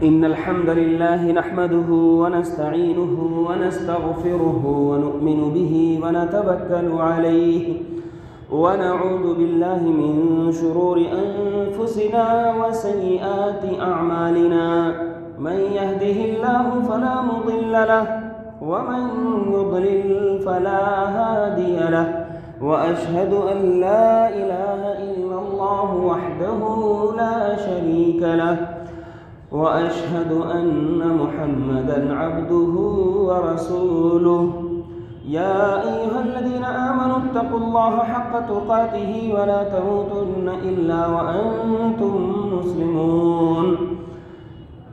إن الحمد لله نحمده ونستعينه ونستغفره ونؤمن به ونتوكل عليه ونعوذ بالله من شرور أنفسنا وسيئات أعمالنا من يهده الله فلا مضل له ومن يضلل فلا هادي له وأشهد أن لا إله إلا الله وحده لا شريك له وأشهد أن محمدًا عبده ورسوله يا أيها الذين آمنوا اتقوا الله حق تقاته ولا تموتن إلا وأنتم مسلمون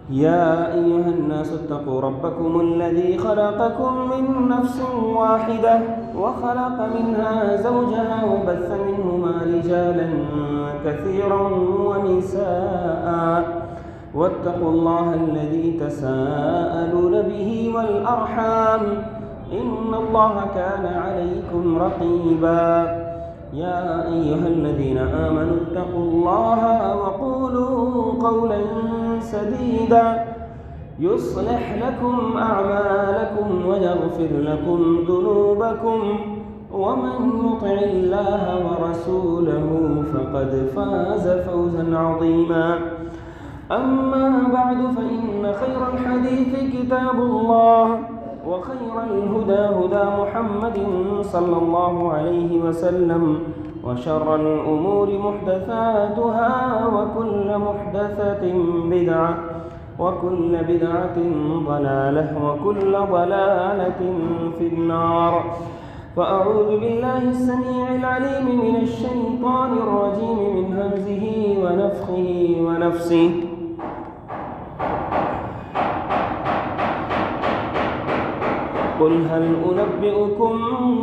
يا أيها الناس اتقوا ربكم الذي خلقكم من نفس واحدة وخلق منها زوجها وبث منهما رجالا كثيرا ونساء واتقوا الله الذي تساءلون به والأرحام إن الله كان عليكم رقيبا يا أيها الذين آمنوا اتقوا الله وقولوا قولا سديدا يصلح لكم أعمالكم ويغفر لكم ذنوبكم ومن يطع الله ورسوله فقد فاز فوزا عظيما أما بعد فإن خير الحديث كتاب الله وخير الهدى هدى محمد صلى الله عليه وسلم وشر الأمور محدثاتها وكل محدثة بدعة وكل بدعة ضلالة وكل ضلالة في النار فأعوذ بالله السميع العليم من الشيطان الرجيم من همزه ونفخه ونفسه قل هل أنبئكم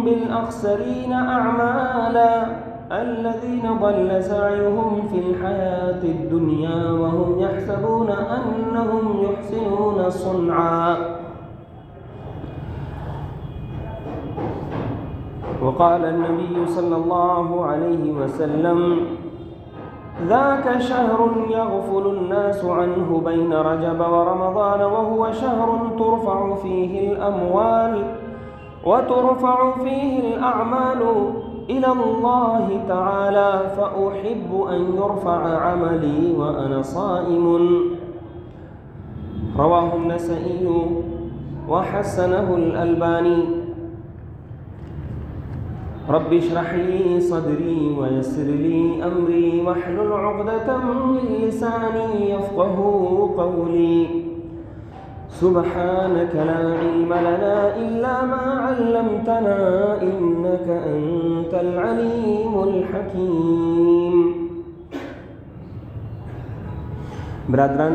بالأخسرين أعمالا الذين ضل سعيهم في الحياة الدنيا وهم يحسبون أنهم يحسنون صنعا وقال النبي صلى الله عليه وسلم ذاك شهر يغفل الناس عنه بين رجب ورمضان وهو شهر ترفع فيه الأموال وترفع فيه الأعمال إلى الله تعالى فأحب أن يرفع عملي وأنا صائم رواه النسائي وحسنه الألباني رب اشرح لي صدري ويسر لي أمري واحلل عقدة من لساني يفقهوا قولي سبحانك لا علم لنا إلا ما علمتنا إنك أنت العليم الحكيم برادران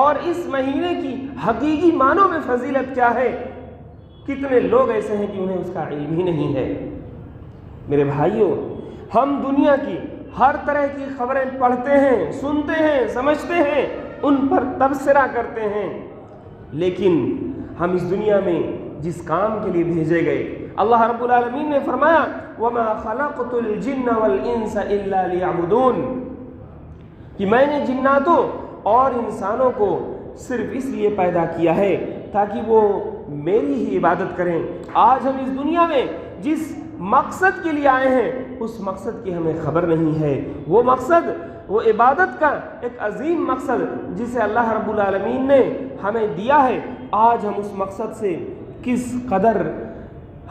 اور اس مہینے کی حقیقی معنوں میں فضیلت کیا ہے کتنے لوگ ایسے ہیں کہ انہیں اس کا علم ہی نہیں ہے۔ میرے بھائیوں، ہم دنیا کی ہر طرح کی خبریں پڑھتے ہیں، سنتے ہیں، سمجھتے ہیں، ان پر تبصرہ کرتے ہیں، لیکن ہم اس دنیا میں جس کام کے لیے بھیجے گئے، اللہ رب العالمین نے فرمایا وَمَا خَلَقْتُ الْجِنَّ وَالْإِنسَ إِلَّا لِيَعْبُدُونَ، کہ میں نے جناتوں اور انسانوں کو صرف اس لیے پیدا کیا ہے تاکہ وہ میری ہی عبادت کریں۔ آج ہم اس دنیا میں جس مقصد کے لیے آئے ہیں اس مقصد کی ہمیں خبر نہیں ہے، وہ مقصد، وہ عبادت کا ایک عظیم مقصد جسے اللہ رب العالمین نے ہمیں دیا ہے، آج ہم اس مقصد سے کس قدر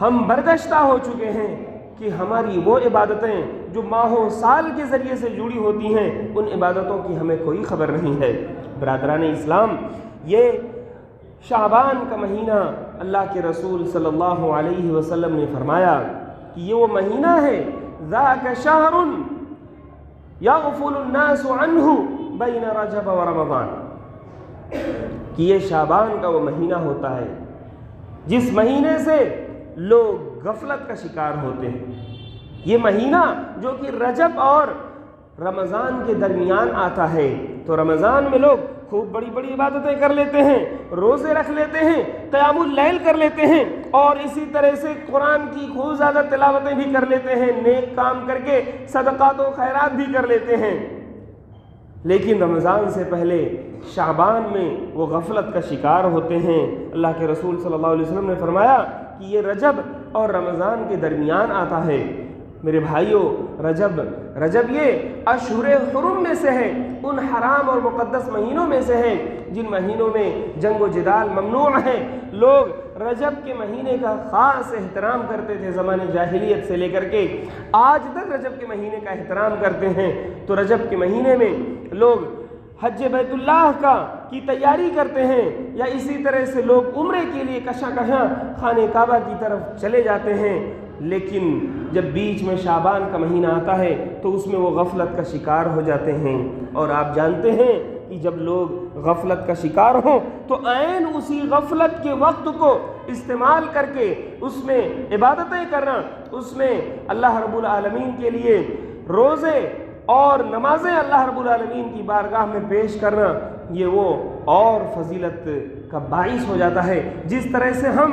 ہم برگشتہ ہو چکے ہیں کہ ہماری وہ عبادتیں جو ماہوں سال کے ذریعے سے جڑی ہوتی ہیں ان عبادتوں کی ہمیں کوئی خبر نہیں ہے۔ برادران اسلام، یہ شعبان کا مہینہ اللہ کے رسول صلی اللہ علیہ وسلم نے فرمایا کہ یہ وہ مہینہ ہے ذاک شہر یغفل الناس عنہ بین رجب و رمضان، کہ یہ شعبان کا وہ مہینہ ہوتا ہے جس مہینے سے لوگ غفلت کا شکار ہوتے ہیں۔ یہ مہینہ جو کہ رجب اور رمضان کے درمیان آتا ہے، تو رمضان میں لوگ خوب بڑی بڑی عبادتیں کر لیتے ہیں، روزے رکھ لیتے ہیں، قیام اللیل کر لیتے ہیں، اور اسی طرح سے قرآن کی خوب زیادہ تلاوتیں بھی کر لیتے ہیں، نیک کام کر کے صدقات و خیرات بھی کر لیتے ہیں، لیکن رمضان سے پہلے شعبان میں وہ غفلت کا شکار ہوتے ہیں۔ اللہ کے رسول صلی اللہ علیہ وسلم نے فرمایا کہ یہ رجب اور رمضان کے درمیان آتا ہے۔ میرے بھائیوں، رجب یہ اشہر حرم میں سے ہے، ان حرام اور مقدس مہینوں میں سے ہے جن مہینوں میں جنگ و جدال ممنوع ہے۔ لوگ رجب کے مہینے کا خاص احترام کرتے تھے، زمانے جاہلیت سے لے کر کے آج تک رجب کے مہینے کا احترام کرتے ہیں۔ تو رجب کے مہینے میں لوگ حج بیت اللہ کی تیاری کرتے ہیں، یا اسی طرح سے لوگ عمرے کے لیے کشاں خانہ کعبہ کی طرف چلے جاتے ہیں، لیکن جب بیچ میں شعبان کا مہینہ آتا ہے تو اس میں وہ غفلت کا شکار ہو جاتے ہیں۔ اور آپ جانتے ہیں کہ جب لوگ غفلت کا شکار ہوں تو عین اسی غفلت کے وقت کو استعمال کر کے اس میں عبادتیں کرنا، اس میں اللہ رب العالمین کے لیے روزے اور نمازیں اللہ رب العالمین کی بارگاہ میں پیش کرنا، یہ وہ اور فضیلت کا باعث ہو جاتا ہے۔ جس طرح سے ہم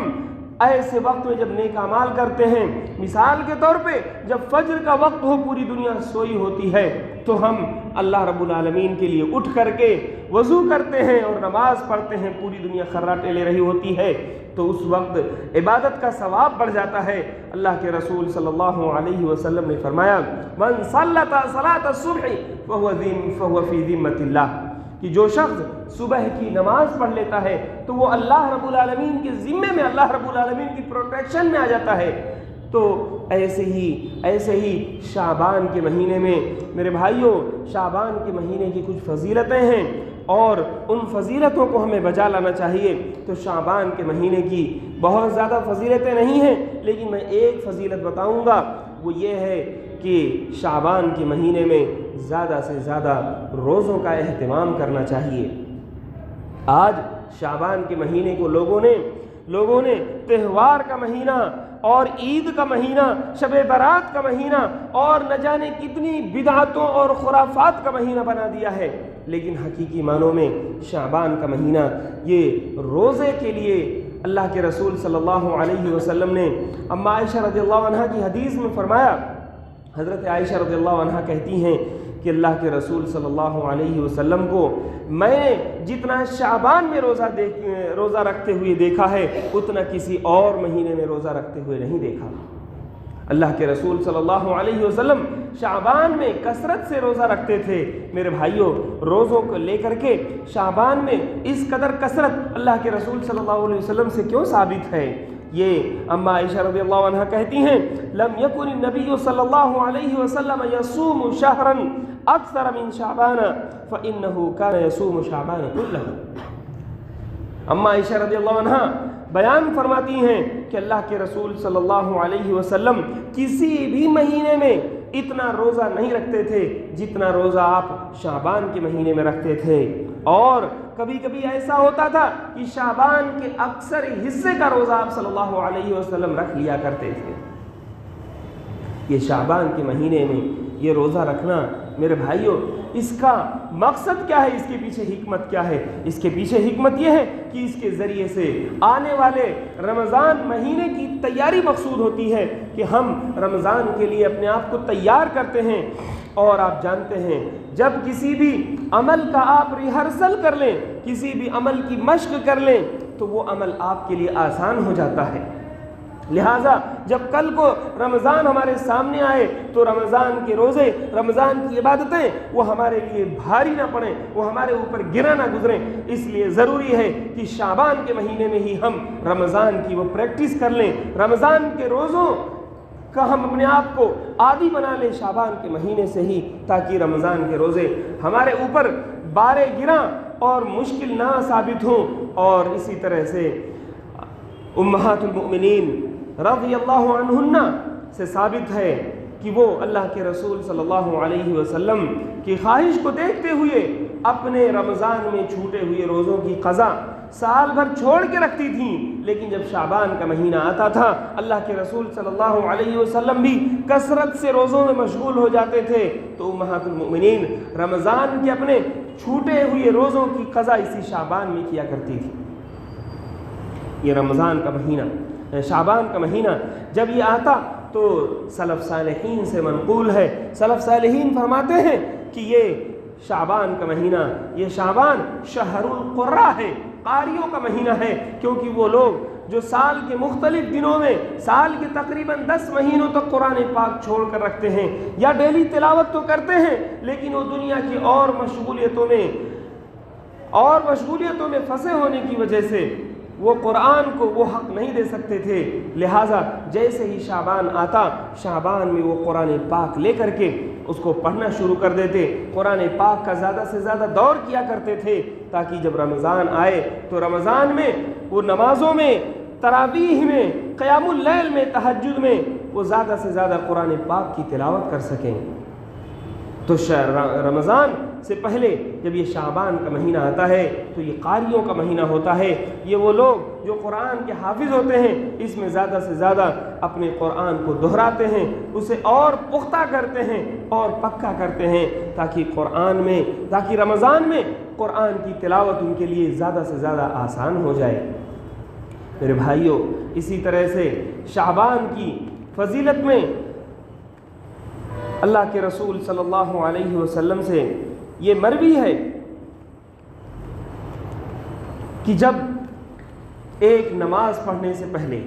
ایسے وقت میں جب نیک اعمال کرتے ہیں، مثال کے طور پہ جب فجر کا وقت ہو، پوری دنیا سوئی ہوتی ہے، تو ہم اللہ رب العالمین کے لیے اٹھ کر کے وضو کرتے ہیں اور نماز پڑھتے ہیں، پوری دنیا خراٹے لے رہی ہوتی ہے، تو اس وقت عبادت کا ثواب بڑھ جاتا ہے۔ اللہ کے رسول صلی اللہ علیہ وسلم نے فرمایا من صلت صلاۃ الصبح فهو فی ذمۃ اللہ، کہ جو شخص صبح کی نماز پڑھ لیتا ہے تو وہ اللہ رب العالمین کے ذمے میں، اللہ رب العالمین کی پروٹیکشن میں آ جاتا ہے۔ تو ایسے ہی شعبان کے مہینے میں میرے بھائیوں، شعبان کے مہینے کی کچھ فضیلتیں ہیں اور ان فضیلتوں کو ہمیں بجا لانا چاہیے۔ تو شعبان کے مہینے کی بہت زیادہ فضیلتیں نہیں ہیں، لیکن میں ایک فضیلت بتاؤں گا، وہ یہ ہے کہ شعبان کے مہینے میں زیادہ سے زیادہ روزوں کا اہتمام کرنا چاہیے۔ آج شعبان کے مہینے کو لوگوں نے تہوار کا مہینہ اور عید کا مہینہ، شب برات کا مہینہ اور نہ جانے کتنی بدعتوں اور خرافات کا مہینہ بنا دیا ہے، لیکن حقیقی معنوں میں شعبان کا مہینہ یہ روزے کے لیے اللہ کے رسول صلی اللہ علیہ وسلم نے اما عائشہ رضی اللہ عنہا کی حدیث میں فرمایا، حضرت عائشہ رضی اللہ عنہا کہتی ہیں کہ اللہ کے رسول صلی اللہ علیہ وسلم کو میں نے جتنا شعبان میں روزہ رکھتے ہوئے دیکھا ہے اتنا کسی اور مہینے میں روزہ رکھتے ہوئے نہیں دیکھا۔ اللہ کے رسول صلی اللہ علیہ وسلم شعبان میں کثرت سے روزہ رکھتے تھے۔ میرے بھائیوں، روزوں کو لے کر کے شعبان میں اس قدر کثرت اللہ کے رسول صلی اللہ علیہ وسلم سے کیوں ثابت ہے؟ یہ اما عائشہ رضی اللہ عنہا کہتی ہیں لم یکن النبی صلی اللہ علیہ وسلم یصوم شہرا اکثر من شعبان فانه كان يصوم شعبان كله۔ اما عائشہ رضی اللہ عنہا بیان فرماتی ہیں کہ اللہ کے رسول صلی اللہ علیہ وسلم کسی بھی مہینے میں اتنا روزہ نہیں رکھتے تھے جتنا روزہ آپ شعبان کے مہینے میں رکھتے تھے، اور کبھی کبھی ایسا ہوتا تھا کہ شعبان کے اکثر حصے کا روزہ آپ صلی اللہ علیہ وسلم رکھ لیا کرتے تھے۔ یہ شعبان کے مہینے میں یہ روزہ رکھنا میرے بھائیوں، اس کا مقصد کیا ہے؟ اس کے پیچھے حکمت کیا ہے؟ اس کے پیچھے حکمت یہ ہے کہ اس کے ذریعے سے آنے والے رمضان مہینے کی تیاری مقصود ہوتی ہے کہ ہم رمضان کے لیے اپنے آپ کو تیار کرتے ہیں۔ اور آپ جانتے ہیں جب کسی بھی عمل کا آپ ریہرسل کر لیں، کسی بھی عمل کی مشق کر لیں تو وہ عمل آپ کے لیے آسان ہو جاتا ہے۔ لہٰذا جب کل کو رمضان ہمارے سامنے آئے تو رمضان کے روزے، رمضان کی عبادتیں وہ ہمارے لیے بھاری نہ پڑیں، وہ ہمارے اوپر گرا نہ گزریں۔ اس لیے ضروری ہے کہ شعبان کے مہینے میں ہی ہم رمضان کی وہ پریکٹس کر لیں، رمضان کے روزوں کا ہم اپنے آپ کو عادی بنا لیں شعبان کے مہینے سے ہی، تاکہ رمضان کے روزے ہمارے اوپر بارے گراں اور مشکل نہ ثابت ہوں۔ اور اسی طرح سے امہات المؤمنین رضی اللہ عنہن سے ثابت ہے کہ وہ اللہ کے رسول صلی اللہ علیہ وسلم کی خواہش کو دیکھتے ہوئے اپنے رمضان میں چھوٹے ہوئے روزوں کی قضا سال بھر چھوڑ کے رکھتی تھیں، لیکن جب شعبان کا مہینہ آتا تھا اللہ کے رسول صلی اللہ علیہ وسلم بھی کثرت سے روزوں میں مشغول ہو جاتے تھے، تو امہات المؤمنین رمضان کے اپنے چھوٹے ہوئے روزوں کی قضا اسی شعبان میں کیا کرتی تھی۔ یہ رمضان کا مہینہ، شعبان کا مہینہ جب یہ آتا تو سلف صالحین سے منقول ہے، سلف صالحین فرماتے ہیں کہ یہ شعبان کا مہینہ، یہ شعبان شہر القرہ ہے، قاریوں کا مہینہ ہے، کیونکہ وہ لوگ جو سال کے مختلف دنوں میں سال کے تقریباً 10 مہینوں تک قرآن پاک چھوڑ کر رکھتے ہیں یا ڈیلی تلاوت تو کرتے ہیں، لیکن وہ دنیا کی اور مشغولیتوں میں پھنسے ہونے کی وجہ سے وہ قرآن کو وہ حق نہیں دے سکتے تھے۔ لہٰذا جیسے ہی شعبان آتا، شعبان میں وہ قرآن پاک لے کر کے اس کو پڑھنا شروع کر دیتے، قرآن پاک کا زیادہ سے زیادہ دور کیا کرتے تھے، تاکہ جب رمضان آئے تو رمضان میں وہ نمازوں میں، تراویح میں، قیام اللیل میں، تہجد میں وہ زیادہ سے زیادہ قرآن پاک کی تلاوت کر سکیں۔ تو رمضان سے پہلے جب یہ شعبان کا مہینہ آتا ہے تو یہ قاریوں کا مہینہ ہوتا ہے، یہ وہ لوگ جو قرآن کے حافظ ہوتے ہیں اس میں زیادہ سے زیادہ اپنے قرآن کو دہراتے ہیں، اسے اور پختہ کرتے ہیں اور پکا کرتے ہیں، تاکہ رمضان میں قرآن کی تلاوت ان کے لیے زیادہ سے زیادہ آسان ہو جائے۔ میرے بھائیوں، اسی طرح سے شعبان کی فضیلت میں اللہ کے رسول صلی اللہ علیہ وسلم سے یہ مروی ہے کہ جب ایک نماز پڑھنے سے پہلے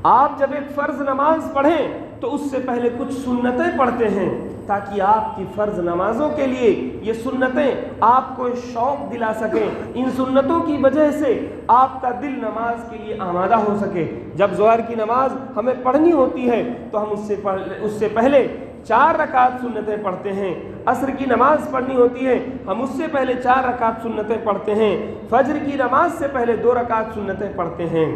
آپ جب ایک فرض نماز پڑھیں تو اس سے پہلے کچھ سنتیں پڑھتے ہیں، تاکہ آپ کی فرض نمازوں کے لیے یہ سنتیں آپ کو شوق دلا سکیں، ان سنتوں کی وجہ سے آپ کا دل نماز کے لیے آمادہ ہو سکے۔ جب ظہر کی نماز ہمیں پڑھنی ہوتی ہے تو ہم اس سے پہلے 4 رکعت سنتیں پڑھتے ہیں، عصر کی نماز پڑھنی ہوتی ہے ہم اس سے پہلے 4 رکعت سنتیں پڑھتے ہیں، فجر کی نماز سے پہلے 2 رکعت سنتیں پڑھتے ہیں۔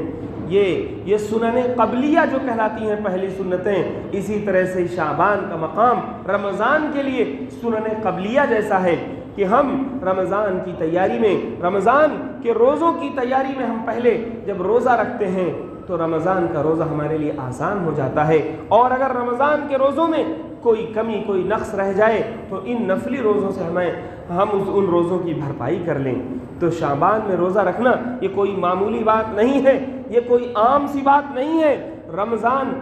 یہ سنن قبلیہ جو کہلاتی ہیں پہلی سنتیں، اسی طرح سے شعبان کا مقام رمضان کے لیے سنن قبلیہ جیسا ہے کہ ہم رمضان کی تیاری میں، رمضان کے روزوں کی تیاری میں ہم پہلے جب روزہ رکھتے ہیں تو رمضان کا روزہ ہمارے لیے آسان ہو جاتا ہے، اور اگر رمضان کے روزوں میں کوئی کمی، کوئی نقص رہ جائے تو ان نفلی روزوں سے ہم ان روزوں کی بھرپائی کر لیں۔ تو شعبان میں روزہ رکھنا یہ کوئی معمولی بات نہیں ہے، یہ کوئی عام سی بات نہیں ہے۔ رمضان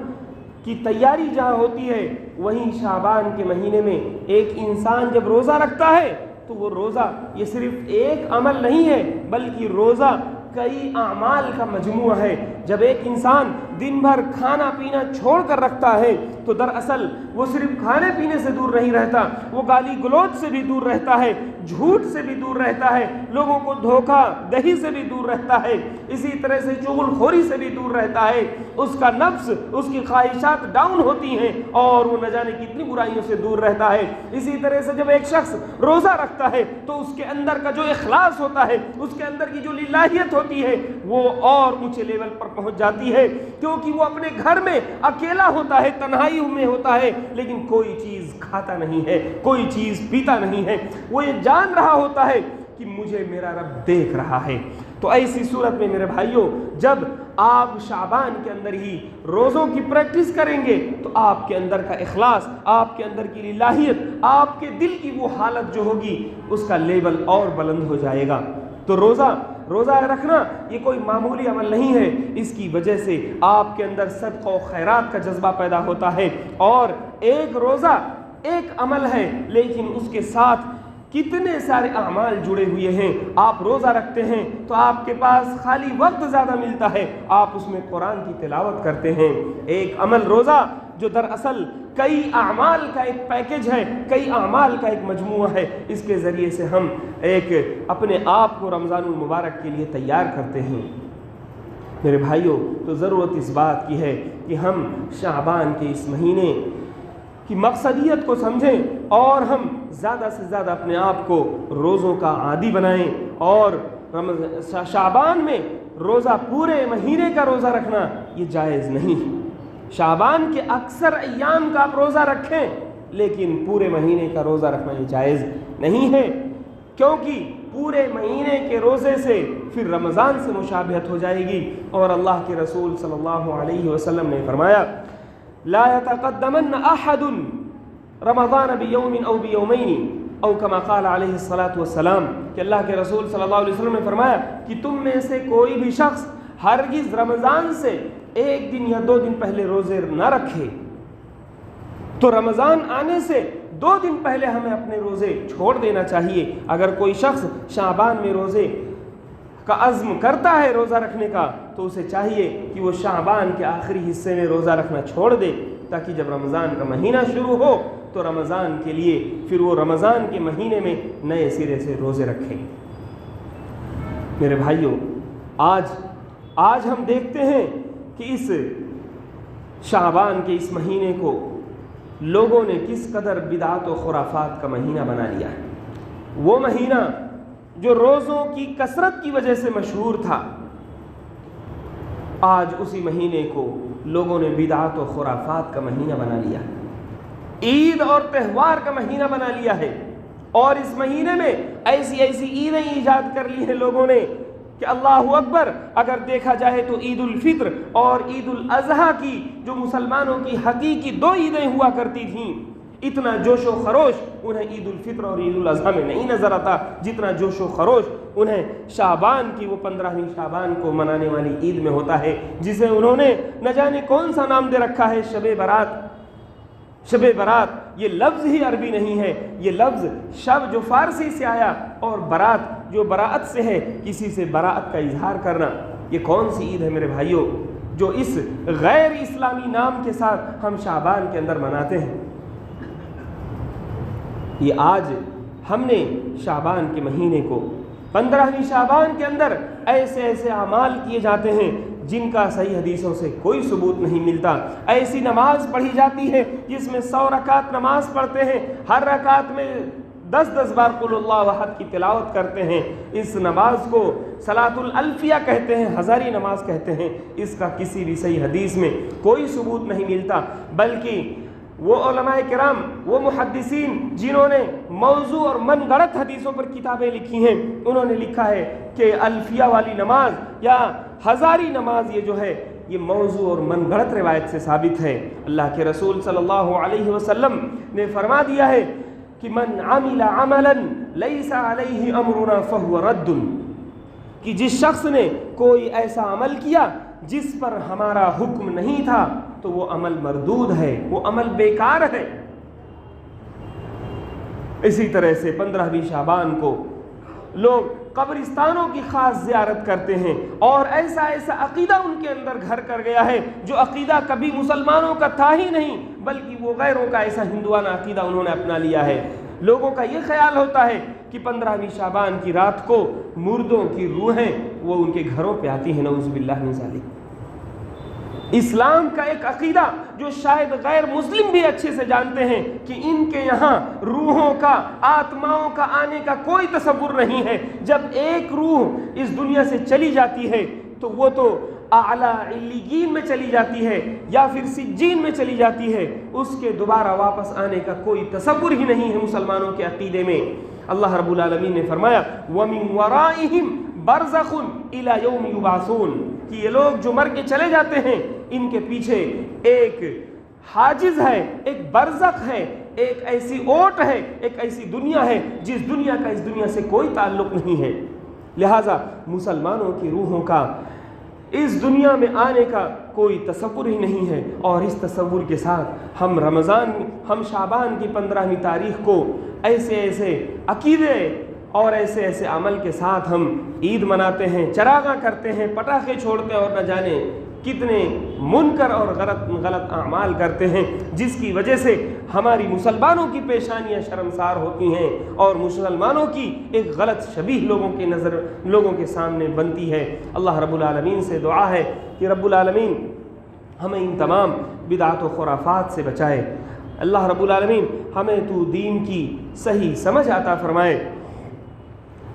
کی تیاری جہاں ہوتی ہے وہیں شعبان کے مہینے میں ایک انسان جب روزہ رکھتا ہے تو وہ روزہ یہ صرف ایک عمل نہیں ہے، بلکہ روزہ کئی اعمال کا مجموعہ ہے۔ جب ایک انسان دن بھر کھانا پینا چھوڑ کر رکھتا ہے تو دراصل وہ صرف کھانے پینے سے دور نہیں رہتا، وہ گالی گلوچ سے بھی دور رہتا ہے۔ جھوٹ سے بھی دور رہتا ہے، لوگوں کو دھوکہ دہی سے بھی دور رہتا ہے، اسی طرح سے چغل خوری سے بھی دور رہتا ہے، اس کا نفس، اس کی خواہشات ڈاؤن ہوتی ہیں اور وہ نہ جانے کتنی برائیوں سے دور رہتا ہے۔ اسی طرح سے جب ایک شخص روزہ رکھتا ہے تو اس کے اندر کا جو اخلاص ہوتا ہے، اس کے اندر کی جو للہیت ہوتی ہے، وہ اور اونچے لیول پر پہنچ جاتی ہے، کیونکہ وہ اپنے گھر میں اکیلا ہوتا ہے، تنہائی میں ہوتا ہے، لیکن کوئی چیز کھاتا نہیں ہے، کوئی چیز پیتا نہیں ہے، وہ یہ جان رہا ہوتا ہے کہ مجھے میرا رب دیکھ رہا ہے۔ تو ایسی صورت میں میرے بھائیوں، جب آپ شعبان کے اندر ہی روزوں کی پریکٹس کریں گے تو آپ کے اندر کا اخلاص، آپ کے اندر کی للہیت، آپ کے دل کی وہ حالت جو ہوگی اس کا لیول اور بلند ہو جائے گا۔ تو روزہ رکھنا یہ کوئی معمولی عمل نہیں ہے، اس کی وجہ سے آپ کے اندر صدقہ و خیرات کا جذبہ پیدا ہوتا ہے، اور ایک روزہ ایک عمل ہے لیکن اس کے ساتھ کتنے سارے اعمال جڑے ہوئے ہیں۔ آپ روزہ رکھتے ہیں تو آپ کے پاس خالی وقت زیادہ ملتا ہے، آپ اس میں قرآن کی تلاوت کرتے ہیں۔ ایک عمل روزہ جو دراصل کئی اعمال کا ایک پیکج ہے، کئی اعمال کا ایک مجموعہ ہے، اس کے ذریعے سے ہم ایک اپنے آپ کو رمضان المبارک کے لیے تیار کرتے ہیں۔ میرے بھائیوں، تو ضرورت اس بات کی ہے کہ ہم شعبان کے اس مہینے کی مقصدیت کو سمجھیں اور ہم زیادہ سے زیادہ اپنے آپ کو روزوں کا عادی بنائیں، اور شعبان میں روزہ پورے مہینے کا روزہ رکھنا یہ جائز نہیں۔ شعبان کے اکثر ایام کا آپ روزہ رکھیں لیکن پورے مہینے کا روزہ رکھنا یہ جائز نہیں ہے، کیونکہ پورے مہینے کے روزے سے پھر رمضان سے مشابہت ہو جائے گی، اور اللہ کے رسول صلی اللہ علیہ وسلم نے فرمایا لا يتقدمن احد رمضان بیوم او بیومین او کما قال علیہ الصلاۃ والسلام، کہ اللہ کے رسول صلی اللہ علیہ وسلم نے فرمایا کہ تم میں سے کوئی بھی شخص ہرگز رمضان سے ایک دن یا 2 دن پہلے روزے نہ رکھے، تو رمضان آنے سے 2 دن پہلے ہمیں اپنے روزے چھوڑ دینا چاہیے۔ اگر کوئی شخص شعبان میں روزے کا عزم کرتا ہے روزہ رکھنے کا تو اسے چاہیے کہ وہ شعبان کے آخری حصے میں روزہ رکھنا چھوڑ دے، تاکہ جب رمضان کا مہینہ شروع ہو تو رمضان کے لیے پھر وہ رمضان کے مہینے میں نئے سرے سے روزے رکھے۔ میرے بھائیوں، آج ہم دیکھتے ہیں کہ اس شعبان کے اس مہینے کو لوگوں نے کس قدر بدعات و خرافات کا مہینہ بنا لیا ہے۔ وہ مہینہ جو روزوں کی کثرت کی وجہ سے مشہور تھا، آج اسی مہینے کو لوگوں نے بدعات و خرافات کا مہینہ بنا لیا ہے، عید اور تہوار کا مہینہ بنا لیا ہے، اور اس مہینے میں ایسی عیدیں ایجاد کر لی ہیں لوگوں نے کہ اللہ اکبر، اگر دیکھا جائے تو عید الفطر اور عید الاضحیٰ کی جو مسلمانوں کی حقیقی 2 عیدیں ہوا کرتی تھیں، اتنا جوش و خروش انہیں عید الفطر اور عید الاضحیٰ میں نہیں نظر آتا جتنا جوش و خروش انہیں شعبان کی وہ 15ویں شعبان کو منانے والی عید میں ہوتا ہے، جسے انہوں نے نہ جانے کون سا نام دے رکھا ہے، شب برات۔ شب برات یہ لفظ ہی عربی نہیں ہے، یہ لفظ شب جو فارسی سے آیا اور برات جو براءت سے ہے، کسی سے براءت کا اظہار کرنا۔ یہ کون سی عید ہے میرے بھائیوں جو اس غیر اسلامی نام کے ساتھ ہم شعبان کے اندر مناتے ہیں؟ یہ آج ہم نے شعبان کے مہینے کو 15ویں شعبان کے اندر ایسے اعمال کیے جاتے ہیں جن کا صحیح حدیثوں سے کوئی ثبوت نہیں ملتا۔ ایسی نماز پڑھی جاتی ہے جس میں 100 رکعت نماز پڑھتے ہیں، ہر رکعت میں 10 بار قل اللہ احد کی تلاوت کرتے ہیں۔ اس نماز کو صلاۃ الالفیہ کہتے ہیں، ہزاری نماز کہتے ہیں۔ اس کا کسی بھی صحیح حدیث میں کوئی ثبوت نہیں ملتا، بلکہ وہ علماء کرام، وہ محدثین جنہوں نے موضوع اور من گڑت حدیثوں پر کتابیں لکھی ہیں، انہوں نے لکھا ہے کہ الفیہ والی نماز یا ہزاری نماز یہ جو ہے یہ موضوع اور من گڑت روایت سے ثابت ہے۔ اللہ کے رسول صلی اللہ علیہ وسلم نے فرما دیا ہے کہ من عمل عملا لیس علیہ امرنا فہو رد، کہ جس شخص نے کوئی ایسا عمل کیا جس پر ہمارا حکم نہیں تھا تو وہ عمل مردود ہے، وہ عمل بیکار ہے۔ اسی طرح سے 15ویں شعبان کو لوگ قبرستانوں کی خاص زیارت کرتے ہیں، اور ایسا عقیدہ ان کے اندر گھر کر گیا ہے جو عقیدہ کبھی مسلمانوں کا تھا ہی نہیں، بلکہ وہ غیروں کا ایسا ہندوانہ عقیدہ انہوں نے اپنا لیا ہے۔ لوگوں کا یہ خیال ہوتا ہے کہ 15ویں شعبان کی رات کو مردوں کی روحیں وہ ان کے گھروں پہ آتی ہیں، نعوذ باللہ من ذالک۔ اسلام کا ایک عقیدہ جو شاید غیر مسلم بھی اچھے سے جانتے ہیں کہ ان کے یہاں روحوں کا، آتماؤں کا آنے کا کوئی تصور نہیں ہے۔ جب ایک روح اس دنیا سے چلی جاتی ہے تو وہ تو اعلیٰ علیین میں چلی جاتی ہے یا پھر سجین میں چلی جاتی ہے، اس کے دوبارہ واپس آنے کا کوئی تصور ہی نہیں ہے مسلمانوں کے عقیدے میں۔ اللہ رب العالمین نے فرمایا وَمِن وَرَائِهِمْ بَرْزَخٌ إِلَى يَوْمِ يُبْعَثُونَ، کہ یہ لوگ جو مر کے چلے جاتے ہیں ان کے پیچھے ایک حاجز ہے، ایک برزخ ہے، ایک ایسی اوٹ ہے، ایک ایسی دنیا ہے جس دنیا کا اس دنیا سے کوئی تعلق نہیں ہے۔ لہٰذا مسلمانوں کی روحوں کا اس دنیا میں آنے کا کوئی تصور ہی نہیں ہے، اور اس تصور کے ساتھ ہم شعبان کی 15ویں تاریخ کو ایسے عقیدے اور ایسے عمل کے ساتھ ہم عید مناتے ہیں، چراغاں کرتے ہیں، پٹاخے چھوڑتے ہیں، اور نہ جانے کتنے منکر اور غلط اعمال کرتے ہیں، جس کی وجہ سے ہماری مسلمانوں کی پیشانیاں شرمسار ہوتی ہیں اور مسلمانوں کی ایک غلط شبیہ لوگوں کے سامنے بنتی ہے۔ اللہ رب العالمین سے دعا ہے کہ رب العالمین ہمیں ان تمام بدعات و خرافات سے بچائے۔ اللہ رب العالمین ہمیں تو دین کی صحیح سمجھ عطا فرمائے۔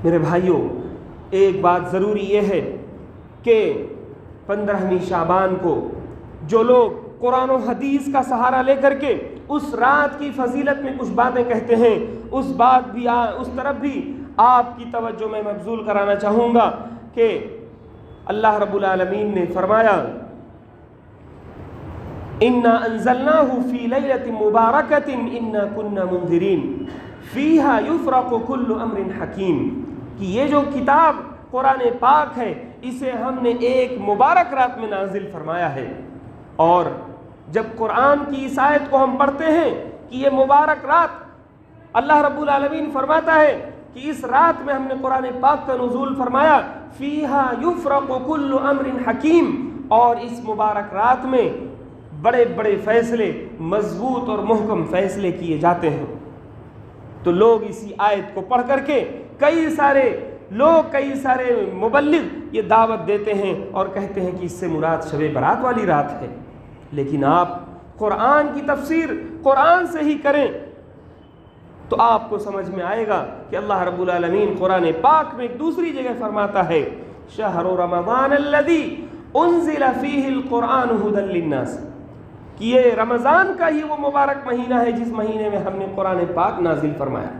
میرے بھائیوں، ایک بات ضروری یہ ہے کہ 15ویں شعبان کو جو لوگ قرآن و حدیث کا سہارا لے کر کے اس رات کی فضیلت میں کچھ باتیں کہتے ہیں، اس طرف بھی آپ کی توجہ میں مبذول کرانا چاہوں گا کہ اللہ رب العالمین نے فرمایا اِنَّا أَنزَلْنَاهُ فِي لَيْلَةٍ مُبَارَكَةٍ إِنَّا كُنَّا مُنذِرِينَ فِيهَا يُفْرَقُ كُلُّ أَمْرٍ حَكِيمٍ، کہ یہ جو کتاب قرآن پاک ہے اسے ہم نے ایک مبارک رات میں نازل فرمایا ہے۔ اور جب قرآن کی اس آیت کو ہم پڑھتے ہیں کہ یہ مبارک رات، اللہ رب العالمین فرماتا ہے کہ اس رات میں ہم نے قرآن پاک کا نزول فرمایا، فِيهَا يُفْرَقُ كُلُّ أَمْرٍ حَكِيمٍ، اور اس مبارک رات میں بڑے بڑے فیصلے، مضبوط اور محکم فیصلے کیے جاتے ہیں۔ تو لوگ اسی آیت کو پڑھ کر کے کئی سارے مبلغ یہ دعوت دیتے ہیں اور کہتے ہیں کہ اس سے مراد شب برات والی رات ہے، لیکن آپ قرآن کی تفسیر قرآن سے ہی کریں تو آپ کو سمجھ میں آئے گا کہ اللہ رب العالمین قرآن پاک میں ایک دوسری جگہ فرماتا ہے شہر رمضان الذی انزل فیہ القرآن ھدی للناس، کہ یہ رمضان کا ہی وہ مبارک مہینہ ہے جس مہینے میں ہم نے قرآن پاک نازل فرمایا۔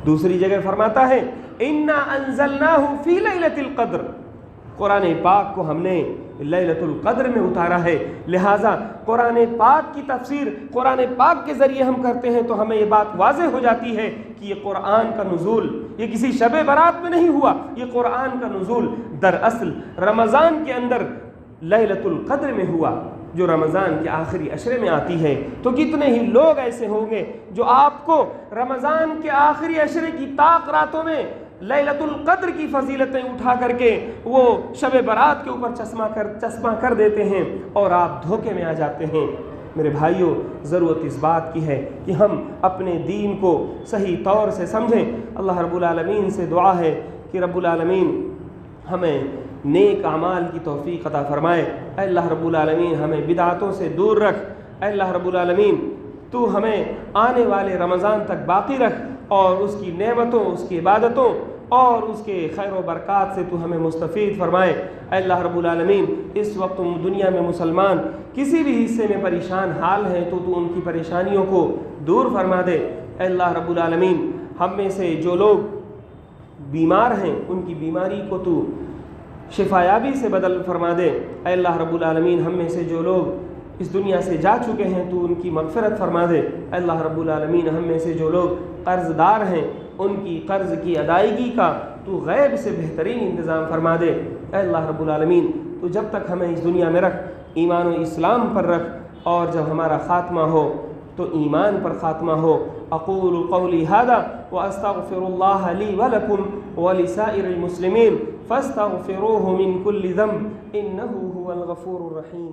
دوسری جگہ فرماتا ہے اِنَّا أَنزَلْنَاهُ فِي لَيْلَةِ الْقَدْرِ، قرآن پاک کو ہم نے لیلۃ القدر میں اتارا ہے۔ لہٰذا قرآن پاک کی تفسیر قرآن پاک کے ذریعے ہم کرتے ہیں تو ہمیں یہ بات واضح ہو جاتی ہے کہ یہ قرآن کا نزول یہ کسی شب برات میں نہیں ہوا، یہ قرآن کا نزول دراصل رمضان کے اندر لیلۃ القدر میں ہوا، جو رمضان کے آخری عشرے میں آتی ہے۔ تو کتنے ہی لوگ ایسے ہوں گے جو آپ کو رمضان کے آخری عشرے کی طاق راتوں میں لیلۃ القدر کی فضیلتیں اٹھا کر کے وہ شب برات کے اوپر چشمہ کر دیتے ہیں اور آپ دھوکے میں آ جاتے ہیں۔ میرے بھائیوں، ضرورت اس بات کی ہے کہ ہم اپنے دین کو صحیح طور سے سمجھیں۔ اللہ رب العالمین سے دعا ہے کہ رب العالمین ہمیں نیک اعمال کی توفیق عطا فرمائے۔ اے اللہ رب العالمین ہمیں بدعتوں سے دور رکھ۔ اے اللہ رب العالمین تو ہمیں آنے والے رمضان تک باقی رکھ اور اس کی نعمتوں، اس کی عبادتوں اور اس کے خیر و برکات سے تو ہمیں مستفید فرمائے۔ اے اللہ رب العالمین اس وقت دنیا میں مسلمان کسی بھی حصے میں پریشان حال ہیں تو ان کی پریشانیوں کو دور فرما دے۔ اے اللہ رب العالمین ہم میں سے جو لوگ بیمار ہیں ان کی بیماری کو تو شفایابی سے بدل فرما دے۔ اے اللہ رب العالمین ہم میں سے جو لوگ اس دنیا سے جا چکے ہیں تو ان کی مغفرت فرما دے۔ اے اللہ رب العالمین ہم میں سے جو لوگ قرض دار ہیں ان کی قرض کی ادائیگی کا تو غیب سے بہترین انتظام فرما دے۔ اے اللہ رب العالمین تو جب تک ہمیں اس دنیا میں رکھ، ایمان و اسلام پر رکھ، اور جب ہمارا خاتمہ ہو تو ایمان پر خاتمہ ہو۔ اقول قولی ھذا واستغفر اللہ لی ولکم ولسائر المسلمین فاستغفروہ من کل ذنب انہ ھو الغفور الرحیم۔